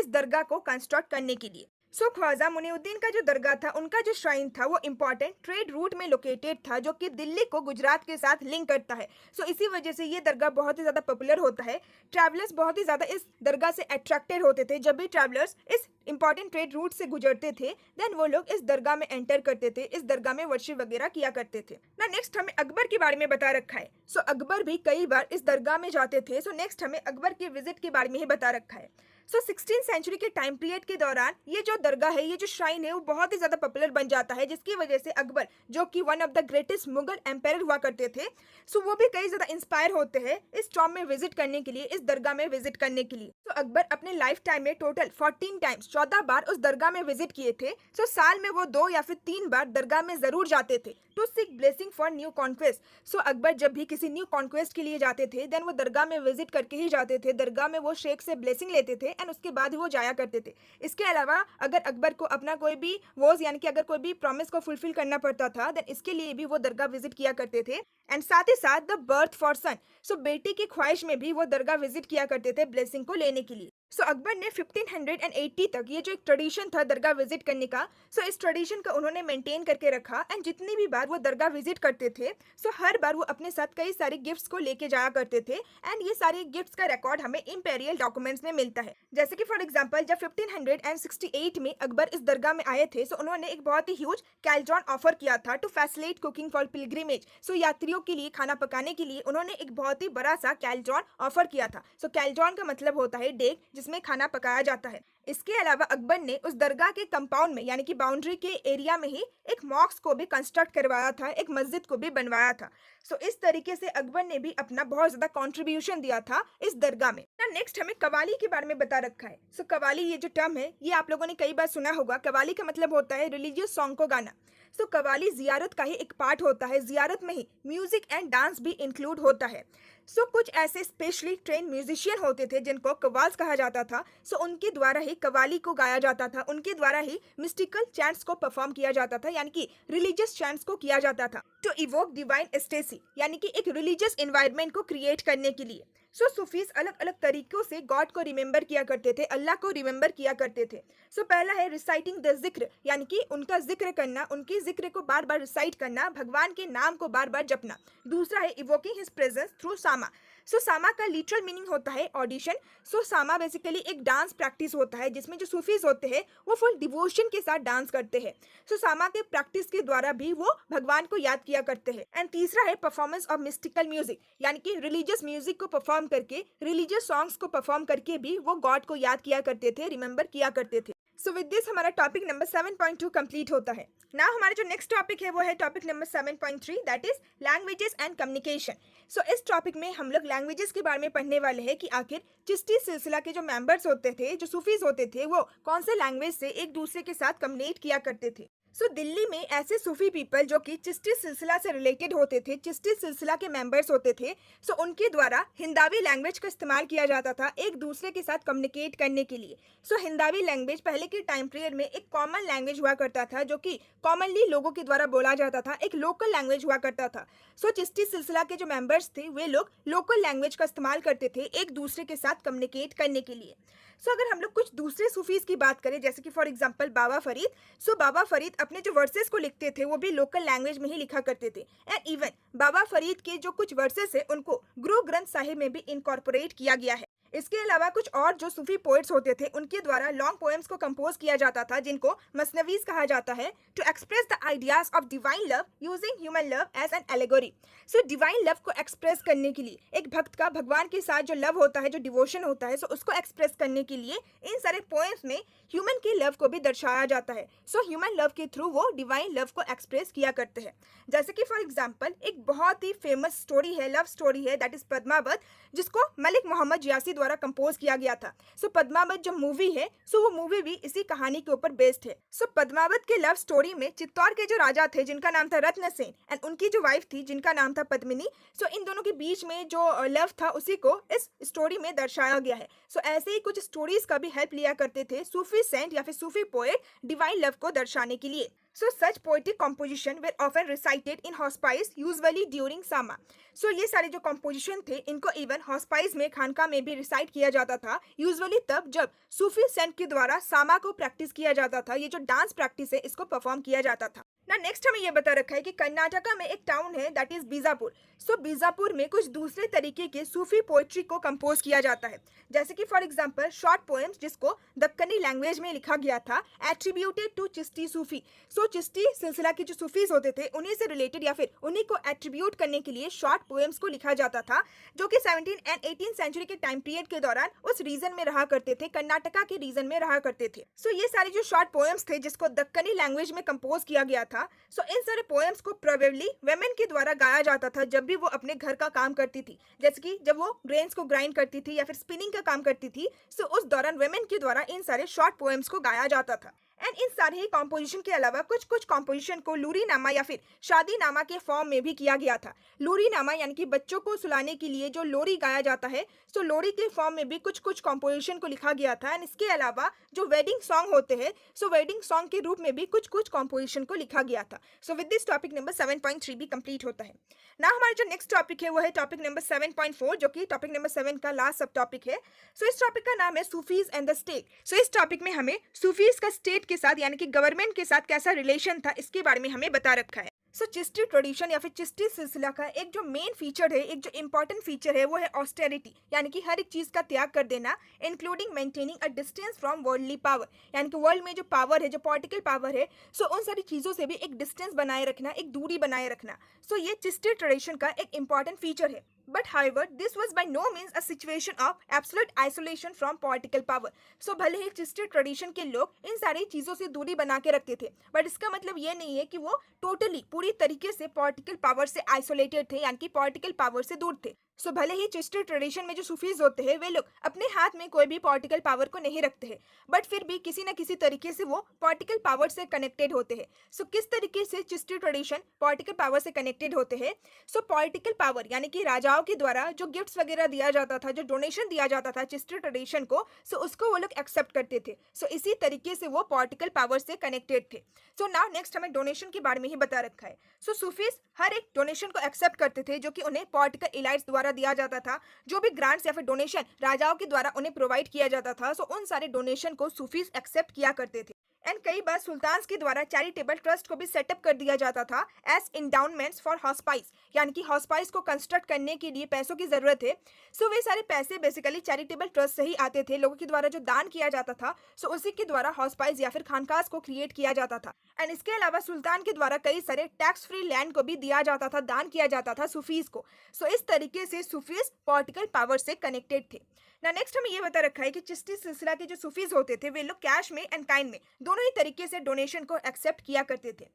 दरगाह को कंस्ट्रक्ट करने के लिए। सो ख्वाजा मुनीउद्दीन का जो दरगाह था, उनका जो श्राइन था वो इंपॉर्टेंट ट्रेड रूट में लोकेटेड था जो कि दिल्ली को गुजरात के साथ लिंक करता है। सो इसी वजह से ये दरगाह बहुत ही ज़्यादा पॉपुलर होता है। ट्रैवलर्स बहुत ही ज़्यादा इस दरगाह से अट्रैक्टेड होते थे। जब भी ट्रैवलर्स इस इंपॉर्टेंट ट्रेड रूट से गुजरते थे देन वो लोग इस दरगाह में एंटर करते थे, इस दरगाह में वर्शिप वगैरह किया करते थे ना। नेक्स्ट हमें अकबर के बारे में बता रखा है। सो अकबर भी कई बार इस दरगाह में जाते थे। सो नेक्स्ट हमें अकबर के विजिट के बारे में ही बता रखा है। सो 16th सेंचुरी के टाइम पीरियड के दौरान ये जो दरगाह है, ये जो श्राइन है वो बहुत ही ज़्यादा पॉपुलर बन जाता है, जिसकी वजह से अकबर जो कि one of the greatest Mughal empire हुआ करते थे, सो वो भी कई ज़्यादा इंस्पायर होते हैं इस टॉम में विजिट करने के लिए, इस दरगाह में विजिट करने के लिए। तो अकबर अपने लाइफ टाइम में टोटल 14 टाइम्स 14 बार उस दरगाह में विजिट किए थे। सो साल में वो 2 या फिर 3 बार दरगाह में ज़रूर जाते थे to seek blessing for new conquest. So Akbar जब भी किसी न्यू कॉन्क्वेस्ट के लिए जाते थे देन वो दरगाह में विजिट करके ही जाते थे। दरगाह में वो शेख से ब्लेसिंग लेते थे एंड उसके बाद वो जाया करते थे। इसके अलावा अगर अकबर को अपना कोई भी वोज यानी कि अगर कोई भी प्रॉमिस को फुलफिल करना पड़ता था देन इसके लिए भी वो दरगाह विजिट किया करते थे। एंड साथ ही साथ द बर्थ फॉर सन, सो बेटी की ख्वाहिश में भी वो दरगाह विजिट किया करते थे ब्लेसिंग को लेने के लिए। सो अकबर ने 1580 तक ये जो एक ट्रेडिशन था दरगाह विजिट करने का, सो इस ट्रेडिशन को उन्होंने मेंटेन करके रखा। एंड जितनी भी बार वो दरगाह विजिट करते थे सो हर बार वो अपने साथ कई सारे गिफ्ट्स को लेके जाया करते थे। एंड ये सारे गिफ्ट्स का रिकॉर्ड हमें इंपेरियल डॉक्यूमेंट्स में मिलता है। जैसे कि फॉर एग्जांपल जब 1568 में अकबर इस दरगाह में आए थे, सो उन्होंने एक बहुत ही ह्यूज कैलजॉन ऑफर किया था to facilitate cooking for pilgrimage. So यात्रियों के लिए खाना पकाने के लिए उन्होंने एक बहुत ही बड़ा सा कैलजॉन ऑफर किया था। सो कैलजॉन का मतलब होता है डेग जिसमें खाना पकाया जाता है। इसके अलावा अकबर ने उस दरगाह के कंपाउंड में यानी कि बाउंड्री के एरिया में ही एक मॉस्क को भी कंस्ट्रक्ट करवाया था, एक मस्जिद को भी बनवाया था। सो इस तरीके से अकबर ने भी अपना बहुत ज़्यादा कंट्रीब्यूशन दिया था इस दरगाह में। नेक्स्ट हमें कवाली के बारे में बता रखा है। सो कवाली ये जो टर्म है ये आप लोगों ने कई बार सुना होगा। कवाली का मतलब होता है रिलीजियस सॉन्ग को गाना। सो कवाली जियारत का ही एक पार्ट होता है। जियारत में ही म्यूजिक एंड डांस भी इंक्लूड होता है। सो कुछ ऐसे स्पेशली ट्रेन म्यूजिशियन होते थे जिनको कव्वाल्स कहा जाता था। सो उनके द्वारा ही कवाली को गाया जाता था, उनके द्वारा ही मिस्टिकल चैंट्स को परफॉर्म किया जाता था यानी कि रिलीजियस चैंट्स को किया जाता था टू इवोक डिवाइन एस्टेसी यानी कि एक रिलीजियस एनवायरनमेंट को क्रिएट करने के लिए। सो सूफीज अलग अलग तरीकों से गॉड को रिमेंबर किया करते थे, अल्लाह को रिमेंबर किया करते थे। सो पहला है रिसाइटिंग द जिक्र यानी कि उनका जिक्र करना, उनके जिक्र को बार बार रिसाइट करना, भगवान के नाम को बार बार जपना। दूसरा है इवोकिंग हिज प्रेजेंस थ्रू सामा। सो सामा का लिटरल मीनिंग होता है ऑडिशन। सो सामा बेसिकली एक डांस प्रैक्टिस होता है जिसमें जो सूफीज होते हैं वो फुल डिवोशन के साथ डांस करते हैं। सो सामा के प्रैक्टिस के द्वारा भी वो भगवान को याद किया करते हैं। एंड तीसरा है परफॉर्मेंस ऑफ मिस्टिकल म्यूजिक यानी कि रिलीजियस म्यूजिक को परफॉर्म करके, रिलीजियस सॉन्ग्स को परफॉर्म करके भी वो गॉड को याद किया करते थे, रिमेंबर किया करते थे। सो विद दिस हमारा टॉपिक नंबर 7.2 कंप्लीट होता है। ना हमारा जो नेक्स्ट टॉपिक है वो है topic number 7.3 that is languages and communication. So इस टॉपिक में हम लोग लैंग्वेजेस के बारे में पढ़ने वाले हैं कि आखिर चिश्ती सिलसिला के जो मेंबर्स होते थे, जो सूफीज होते थे, वो कौन से लैंग्वेज से एक दूसरे के साथ कम्युनिकेट किया करते थे। सो दिल्ली में ऐसे सूफी पीपल जो कि चिश्ती सिलसिला से रिलेटेड होते थे, चिश्ती सिलसिला के मेंबर्स होते थे, सो उनके द्वारा हिंदावी लैंग्वेज का इस्तेमाल किया जाता था एक दूसरे के साथ कम्युनिकेट करने के लिए। सो हिंदावी लैंग्वेज पहले के टाइम पीरियड में एक कॉमन लैंग्वेज हुआ करता था जो कि कॉमनली लोगों के द्वारा बोला जाता था, एक लोकल लैंग्वेज हुआ करता था। सो चिश्ती सिलसिला के जो मेंबर्स थे वे लोग लोकल लैंग्वेज का इस्तेमाल करते थे एक दूसरे के साथ कम्युनिकेट करने के लिए। सो अगर हम लोग कुछ दूसरे सूफीज की बात करें जैसे कि फॉर एग्जांपल बाबा फरीद, सो बाबा फरीद अपने जो वर्सेस को लिखते थे वो भी लोकल लैंग्वेज में ही लिखा करते थे। एंड इवन बाबा फरीद के जो कुछ वर्सेस है उनको गुरु ग्रंथ साहिब में भी इनकॉर्पोरेट किया गया है। इसके अलावा कुछ और जो सूफी पोएट्स होते थे उनके द्वारा लॉन्ग पोएम्स को कंपोज किया जाता था जिनको मसनवीज कहा जाता है to express the ideas of divine love using human love as an allegory. So divine love को एक्सप्रेस करने के लिए, एक भक्त का भगवान के साथ जो लव होता है, जो डिवोशन होता है, सो उसको एक्सप्रेस करने के लिए इन सारे पोएम्स में ह्यूमन के लव को भी दर्शाया जाता है। सो ह्यूमन लव के थ्रू वो डिवाइन लव को एक्सप्रेस किया करते हैं। जैसे कि फॉर एग्जाम्पल एक बहुत ही फेमस स्टोरी है, लव स्टोरी है दैट इज पद्मावत, जिसको मलिक मोहम्मद जियासी द्वारा कंपोज किया गया था। सो पद्मावत जो मूवी है, सो वो मूवी भी इसी कहानी के ऊपर बेस्ड है। सो पद्मावत के लव स्टोरी में चित्तौड़ के जो राजा थे जिनका नाम था रत्नसेन एंड उनकी जो वाइफ थी जिनका नाम था पद्मिनी, सो इन दोनों के बीच में जो लव था उसी को इस स्टोरी में दर्शाया गया है। सो ऐसे ही कुछ स्टोरीज का भी हेल्प लिया करते थे सूफी सेंट या फिर सूफी पोएट डिवाइन लव को दर्शाने के लिए। So such poetic composition were often recited in hospice usually during sama. So ये सारे जो composition थे इनको even hospice में खानका में भी recite किया जाता था, usually तब जब सूफी सेंट के द्वारा सामा को प्रैक्टिस किया जाता था। ये जो डांस प्रैक्टिस है इसको परफॉर्म किया जाता था ना। नेक्स्ट हमें ये बता रखा है कि कर्नाटका में एक टाउन है दैट इज बीजापुर। सो बीजापुर में कुछ दूसरे तरीके के सूफी पोएट्री को कंपोज किया जाता है, जैसे कि फॉर एग्जांपल शॉर्ट पोएम्स जिसको दक्कनी लैंग्वेज में लिखा गया था, एट्रीब्यूटेड टू चिश्ती सूफी। सो चिश्ती सिलसिला के जो सूफीज होते थे उन्हीं से रिलेटेड या फिर उन्हीं को एट्रीब्यूट करने के लिए शॉर्ट पोएम्स को लिखा जाता था, जो कि 17 एंड 18 सेंचुरी के टाइम पीरियड के दौरान उस रीजन में रहा करते थे, कर्नाटका के रीजन में रहा करते थे। सो ये सारे जो शॉर्ट पोएम्स थे जिसको दक्कनी लैंग्वेज में कंपोज किया गया था, सो इन सारे पोएम्स को प्रोबेबली वेमेन के द्वारा गाया जाता था जब भी वो अपने घर का काम करती थी, जैसे कि जब वो ग्रेन्स को ग्राइंड करती थी या फिर स्पिनिंग का काम करती थी। सो उस दौरान वेमेन के द्वारा इन सारे शॉर्ट पोएम्स को गाया जाता था। एंड इन सारे ही कॉम्पोजिशन के अलावा कुछ कुछ कॉम्पोजिशन को लूरी नामा या फिर शादी नामा के फॉर्म में भी किया गया था। लूरी नामा यानी कि बच्चों को सुलाने के लिए जो लोरी गाया जाता है, सो लोरी के फॉर्म में भी कुछ कुछ कॉम्पोजिशन को लिखा गया था। एंड इसके अलावा जो वेडिंग सॉन्ग होते हैं, सो वेडिंग सॉन्ग के रूप में भी कुछ कुछ कॉम्पोजिशन को लिखा गया था। सो विद दिस टॉपिक नंबर 7.3 भी कंप्लीट होता है ना। हमारा जो नेक्स्ट टॉपिक है वो है टॉपिक नंबर 7.4, जो कि टॉपिक नंबर 7 का लास्ट सब टॉपिक है। सो इस टॉपिक का नाम है सूफीज एंड द स्टेट। सो इस टॉपिक में हमें सूफीज का स्टेट के साथ यानी कि गवर्नमेंट के साथ कैसा रिलेशन था इसके बारे में हमें बता रखा है। सो चिश्ती ट्रेडिशन या फिर चिश्ती सिलसिला का एक जो मेन फीचर है, एक जो इंपॉर्टेंट फीचर है वो है ऑस्टेरिटी, यानी कि हर एक चीज का त्याग कर देना, including maintaining a distance from worldly power, यानी कि वर्ल्ड में जो पावर है, जो पॉलिटिकल पावर है, सो उन सारी चीजों से भी एक डिस्टेंस बनाए रखना, एक दूरी बनाए रखना। सो ये चिश्ती ट्रेडिशन का एक इंपॉर्टेंट फीचर है। But however, this was by no means a situation of absolute isolation from political power. So भले ही चिश्ती ट्रेडिशन के लोग इन सारी चीज़ों से दूरी बना के रखते थे, बट इसका मतलब ये नहीं है कि वो टोटली पूरी तरीके से पॉलिटिकल पावर से आइसोलेटेड थे, यानी कि पॉलिटिकल पावर से दूर थे। सो भले ही चिश्ती ट्रेडिशन में जो सूफीज होते हैं वे लोग अपने हाथ में कोई भी पॉलिटिकल पावर को नहीं रखते हैं, बट फिर भी किसी न किसी तरीके से वो पॉलिटिकल पावर से कनेक्टेड होते हैं। सो किस तरीके से चिश्ती ट्रेडिशन पॉलिटिकल पावर से कनेक्टेड होते हैं? सो पॉलिटिकल पावर यानी कि राजाओं के द्वारा जो गिफ्ट्स वगैरह दिया जाता था, जो डोनेशन दिया जाता था चिश्ती ट्रेडिशन को, सो उसको वो लोग एक्सेप्ट करते थे। सो इसी तरीके से वो पॉलिटिकल पावर से कनेक्टेड थे। सो नाउ नेक्स्ट हमें डोनेशन के बारे में ही बता रखा है। सो सूफीज हर एक डोनेशन को एक्सेप्ट करते थे जो कि उन्हें पॉलिटिकल इलाइट्स द्वारा दिया जाता था। जो भी ग्रांट्स या फिर डोनेशन राजाओं के द्वारा उन्हें प्रोवाइड किया जाता था, सो उन सारे डोनेशन को सूफीज एक्सेप्ट किया करते थे। एंड कई बार सुल्तान्स के द्वारा चैरिटेबल ट्रस्ट को भी सेटअप कर दिया जाता था एज इंडाउनमेंट्स फॉर हॉस्पाइस, यानी कि हॉस्पाइस को कंस्ट्रक्ट करने के लिए पैसों की जरूरत है। सो वे सारे पैसे बेसिकली चैरिटेबल ट्रस्ट से ही आते थे, लोगों के द्वारा जो दान किया जाता था, सो उसी के द्वारा हॉस्पाइस या फिर खानकास को क्रिएट किया जाता था। एंड इसके अलावा सुल्तान के द्वारा कई सारे टैक्स फ्री लैंड को भी दिया जाता था, दान किया जाता था सूफीज को। सो इस तरीके से सूफीज पॉलिटिकल पावर से कनेक्टेड थे ना। नेक्स्ट हमें ये बता रखा है कि चिश्ती सिलसिला के जो सूफीज होते थे वे लोग कैश में एंड काइंड में दोनों ही तरीके से डोनेशन को एक्सेप्ट किया करते थे।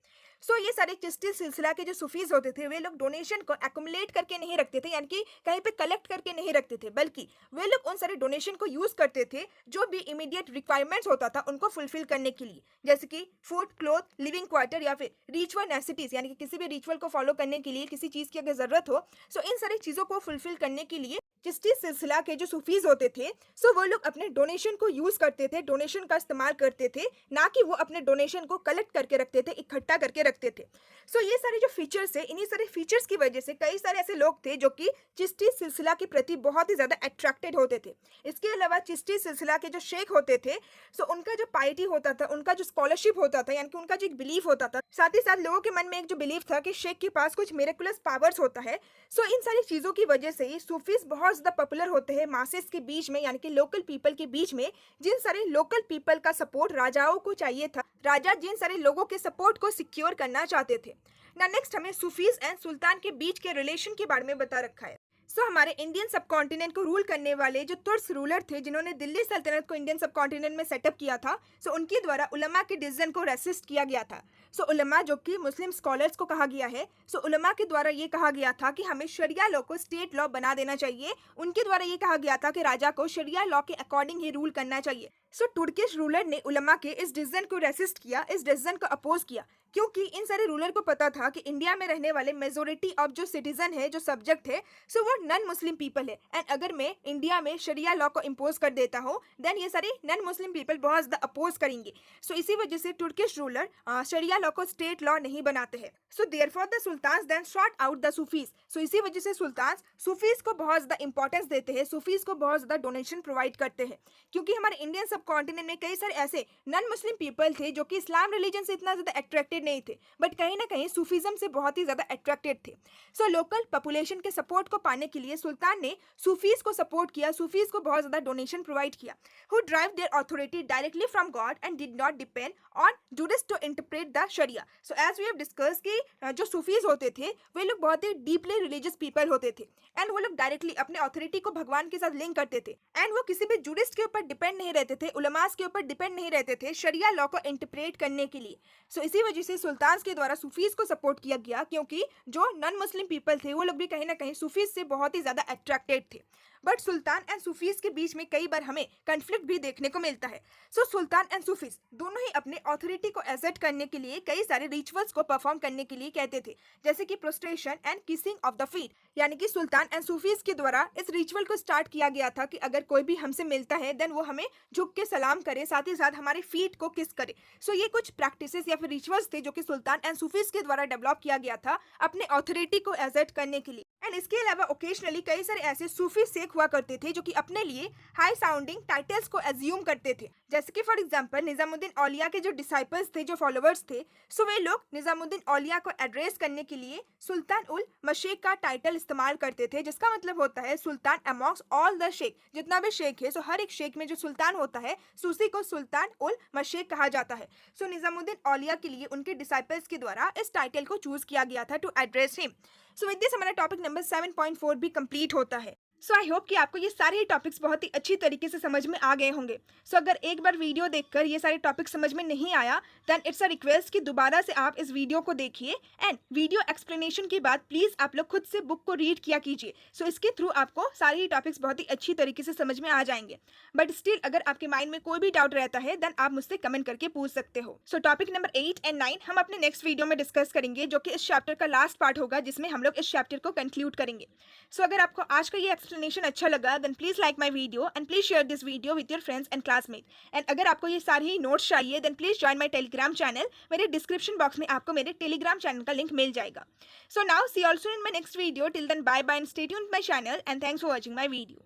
सो ये सारे चिश्ती सिलसिला के जो सूफीज होते थे वे लोग डोनेशन को एक्युमुलेट करके नहीं रखते थे, यानी कि कहीं पे कलेक्ट करके नहीं रखते थे, बल्कि वे लोग उन सारे डोनेशन को यूज करते थे जो भी इमीडिएट रिक्वायरमेंट्स होता था उनको फुलफिल करने के लिए, जैसे कि फूड, क्लोथ, लिविंग क्वार्टर या फिर रिचुअल नेसेसिटीज, यानी कि किसी भी रिचुअल को फॉलो करने के लिए किसी चीज की अगर जरूरत हो, सो इन सारी चीजों को फुलफिल करने के लिए चिश्ती सिलसिला के जो सूफीज होते थे, सो वो लोग अपने डोनेशन को यूज करते थे, डोनेशन का इस्तेमाल करते थे, ना कि वो अपने डोनेशन को कलेक्ट करके रखते थे, इकट्ठा करके रखते थे। सो ये सारे जो फीचर्स है, इन्हीं सारे फीचर्स की वजह से कई सारे ऐसे लोग थे जो कि चिश्ती सिलसिला के प्रति बहुत ही ज्यादा अट्रैक्टेड होते थे। इसके अलावा चिश्ती सिलसिला के जो शेख होते थे, सो उनका जो पाइटी होता था, उनका जो स्कॉलरशिप होता था, यानी कि उनका जो एक बिलीफ होता था, साथ ही साथ लोगों के मन में एक जो बिलीफ था कि शेख के पास कुछ मिरेकुलस पावर्स होता है। सो इन सारी चीजों की वजह से ही सूफीज बहुत ज्यादा पॉपुलर होते हैं मासेस के बीच में, यानी कि लोकल पीपल के बीच में। जिन सारे लोकल पीपल का सपोर्ट राजाओं को चाहिए था, राजा जिन सारे लोगों के सपोर्ट को सिक्योर करना चाहते थे ना। नेक्स्ट हमें सूफीज एंड सुल्तान के बीच के रिलेशन के बारे में बता रखा है। सो हमारे इंडियन सब कॉन्टिनेंट को रूल करने वाले जो तुर्स रूलर थे, जिन्होंने दिल्ली सल्तनत को इंडियन सब कॉन्टिनेंट में सेटअप किया था, सो उनके द्वारा उलमा के डिसीजन को रेसिस्ट किया गया था। सो उलमा जो कि मुस्लिम स्कॉलर्स को कहा गया है, सो उलमा के द्वारा ये कहा गया था कि हमें शरिया लॉ को स्टेट लॉ बना देना चाहिए। उनके द्वारा ये कहा गया था कि राजा को शरिया लॉ के अकॉर्डिंग ही रूल करना चाहिए। सो तुर्किश रूलर ने उलमा के इस डिसीजन को रेसिस्ट किया, इस डिसीजन को अपोज किया, क्योंकि इन सारे रूलर को पता था कि इंडिया में रहने वाले मेजोरिटी ऑफ जो सिटीजन है, जो सब्जेक्ट है, सो वो नॉन मुस्लिम पीपल है। एंड अगर मैं इंडिया में शरिया लॉ को इम्पोज कर देता हूँ, देन ये सारे नॉन मुस्लिम पीपल बहुत ज़्यादा अपोज करेंगे। सो इसी वजह से तुर्किश रूलर शरिया लॉ को स्टेट लॉ नहीं बनाते हैं। So therefore the sultan then shot out the Sufis. So इसी वजह से सुल्तान सूफीज को बहुत ज़्यादा इंपॉर्टेंस देते हैं, सूफीज को बहुत ज़्यादा डोनेशन प्रोवाइड करते हैं, क्योंकि हमारे इंडियन सब कॉन्टिनेंट में कई सारे ऐसे नॉन मुस्लिम पीपल थे जो कि इस्लाम रिलीजन से इतना ज़्यादा अट्रैक्टेड नहीं थे, बट कहीं ना कहीं सूफीज़म से बहुत ही ज़्यादा अट्रैक्टेड थे। सो लोकल पॉपुलेशन के सपोर्ट को पाने के लिए सुल्तान ने सूफीज़ को सपोर्ट किया, सूफीज़ को बहुत ज़्यादा डोनेशन प्रोवाइड किया, who derive their authority directly from God and did not depend on jurist to interpret the sharia. So as we have discuss कि जो सूफीज़ होते थे वे लोग बहुत ही डीपली रिलीजियस पीपल होते थे, एंड वो लोग डायरेक्टली अपने अथॉरिटी को भगवान के साथ लिंक करते थे, एंड वो किसी भी जूरिस्ट के ऊपर डिपेंड नहीं रहते थे, उलमास के ऊपर डिपेंड नहीं रहते थे शरिया लॉ को इंटरप्रेट करने के लिए। सो इसी वजह से सुल्तान के द्वारा सूफीज़ को सपोर्ट किया गया, क्योंकि जो नॉन मुस्लिम पीपल थे वो लोग भी कहीं ना कहीं सूफीज़ से बहुत ही ज़्यादा अट्रैक्टेड थे। बट सुल्तान एंड सूफीज़ के बीच में कई बार हमें कन्फ्लिक्ट भी देखने को मिलता है। सो सुल्तान एंड सूफीज़ दोनों ही अपने अथॉरिटी को एसेट करने के लिए कई सारे रिचुअल्स को परफॉर्म करने के लिए कहते थे, जैसे कि prostration and kissing of the feet. यानी कि सुल्तान एंड सूफीज़ के द्वारा इस रिचुअल को स्टार्ट किया गया था कि अगर कोई भी हमसे मिलता है देन वो हमें झुक के सलाम करे, साथ ही साथ हमारे फीट को किस करे। सो ये कुछ प्रैक्टिसेस या फिर रिचुअल्स थे जो कि सुल्तान एंड सूफीज़ के द्वारा डेवलप किया गया था अपने अथॉरिटी को एसेट करने के लिए। एंड इसके अलावा ओकेजनली कई सारे ऐसे सूफी शेख हुआ करते थे जो कि अपने लिए हाई साउंडिंग टाइटल्स को एज्यूम करते थे, जैसे कि फॉर एग्जांपल निजामुद्दीन औलिया के जो डिसाइपल्स थे, जो फॉलोअर्स थे, सो वे लोग निजामुद्दीन औलिया को एड्रेस करने के लिए सुल्तान उल मशेक का टाइटल इस्तेमाल करते थे, जिसका मतलब होता है सुल्तान अमॉन्ग्स ऑल द शेख। जितना भी शेख है, सो हर एक शेख में जो सुल्तान होता है, सो उसी को सुल्तान उल मशेक कहा जाता है। सो निजामुद्दीन औलिया के लिए उनके डिसाइपल्स के द्वारा इस टाइटल को चूज किया गया था to address him. So with this हमारा टॉपिक नंबर 7.4 भी कंप्लीट होता है। सो आई होप कि आपको ये सारे टॉपिक्स बहुत ही अच्छी तरीके से समझ में आ गए होंगे। सो अगर एक बार वीडियो देखकर ये सारे टॉपिक्स समझ में नहीं आया, देन इट्स अ रिक्वेस्ट कि दोबारा से आप इस वीडियो को देखिए, एंड वीडियो एक्सप्लेनेशन के बाद प्लीज़ आप लोग खुद से बुक को रीड किया कीजिए। सो इसके थ्रू आपको सारे ही टॉपिक्स बहुत ही अच्छी तरीके से समझ में आ जाएंगे। बट स्टिल अगर आपके माइंड में कोई भी डाउट रहता है, देन आप मुझसे कमेंट करके पूछ सकते हो। सो टॉपिक नंबर 8 एंड 9 हम अपने नेक्स्ट वीडियो में डिस्कस करेंगे, जो कि इस चैप्टर का लास्ट पार्ट होगा, जिसमें हम लोग इस चैप्टर को कंक्लूड करेंगे। सो अगर आपको आज का ये एक्सप्लेनेशन अच्छा लगा, then please like my video and please share this video with your friends and classmates. And अगर आपको ये सारे ही नोट्स चाहिए, then please join my telegram channel. मेरे डिस्क्रिप्शन बॉक्स में आपको मेरे टेलीग्राम चैनल का लिंक मिल जाएगा। So now see you also in my next video. Till then bye bye and stay tuned with my channel and thanks for watching my video.